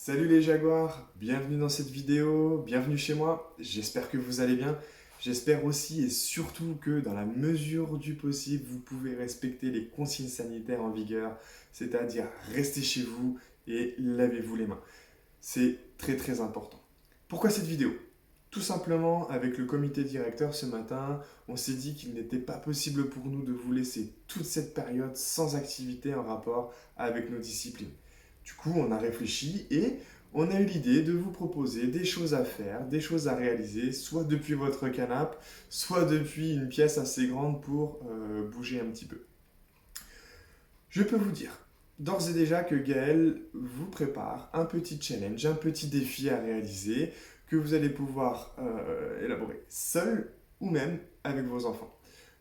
Salut les Jaguars, bienvenue dans cette vidéo, bienvenue chez moi, j'espère que vous allez bien. J'espère aussi et surtout que dans la mesure du possible, vous pouvez respecter les consignes sanitaires en vigueur, c'est-à-dire restez chez vous et lavez-vous les mains. C'est très très important. Pourquoi cette vidéo? Tout simplement, avec le comité directeur ce matin, on s'est dit qu'il n'était pas possible pour nous de vous laisser toute cette période sans activité en rapport avec nos disciplines. Du coup, on a réfléchi et on a eu l'idée de vous proposer des choses à faire, des choses à réaliser, soit depuis votre canapé, soit depuis une pièce assez grande pour bouger un petit peu. Je peux vous dire d'ores et déjà que Gaël vous prépare un petit challenge, un petit défi à réaliser que vous allez pouvoir élaborer seul ou même avec vos enfants.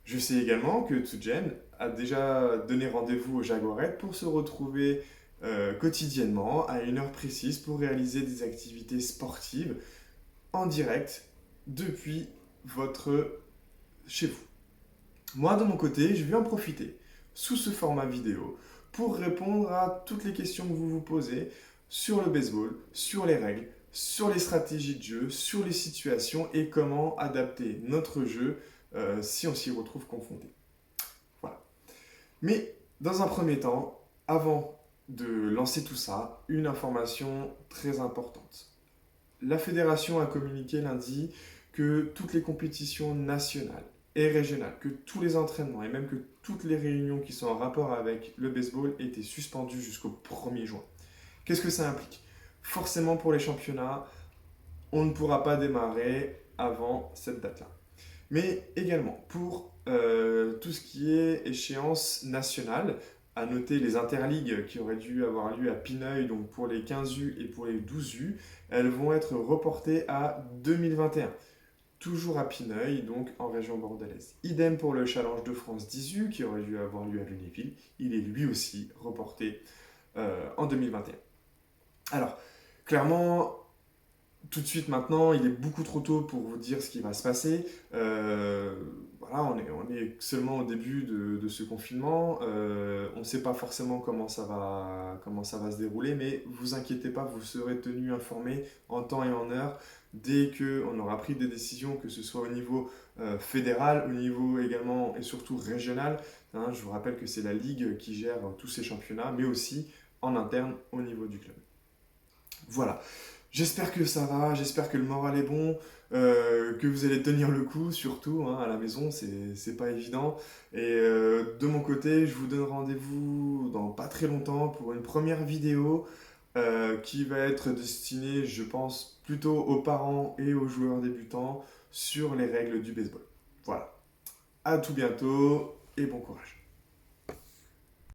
Je sais également que Tsujen a déjà donné rendez-vous aux Jaguarettes pour se retrouver quotidiennement à une heure précise pour réaliser des activités sportives en direct depuis votre chez vous. Moi, de mon côté, je vais en profiter sous ce format vidéo pour répondre à toutes les questions que vous vous posez sur le baseball, sur les règles, sur les stratégies de jeu, sur les situations et comment adapter notre jeu si on s'y retrouve confronté. Voilà. Mais dans un premier temps, avant de lancer tout ça, une information très importante. La fédération a communiqué lundi que toutes les compétitions nationales et régionales, que tous les entraînements et même que toutes les réunions qui sont en rapport avec le baseball étaient suspendues jusqu'au 1er juin. Qu'est-ce que ça implique? Forcément pour les championnats, on ne pourra pas démarrer avant cette date-là. Mais également pour tout ce qui est échéance nationale, à noter les interligues qui auraient dû avoir lieu à Pineuil, donc pour les 15 U et pour les 12 U, elles vont être reportées à 2021. Toujours à Pineuil, donc en région bordelaise. Idem pour le Challenge de France 10 U qui aurait dû avoir lieu à Lunéville, il est lui aussi reporté en 2021. Alors, clairement, tout de suite maintenant, il est beaucoup trop tôt pour vous dire ce qui va se passer. Voilà, on est seulement au début de ce confinement. On ne sait pas forcément comment ça va se dérouler, mais vous inquiétez pas, vous serez tenu informé en temps et en heure dès qu'on aura pris des décisions, que ce soit au niveau fédéral, au niveau également et surtout régional. Hein, je vous rappelle que c'est la Ligue qui gère tous ces championnats, mais aussi en interne au niveau du club. Voilà. J'espère que ça va, j'espère que le moral est bon, que vous allez tenir le coup, surtout hein, à la maison, c'est pas évident. Et de mon côté, je vous donne rendez-vous dans pas très longtemps pour une première vidéo qui va être destinée, je pense, plutôt aux parents et aux joueurs débutants sur les règles du baseball. Voilà. À tout bientôt et bon courage.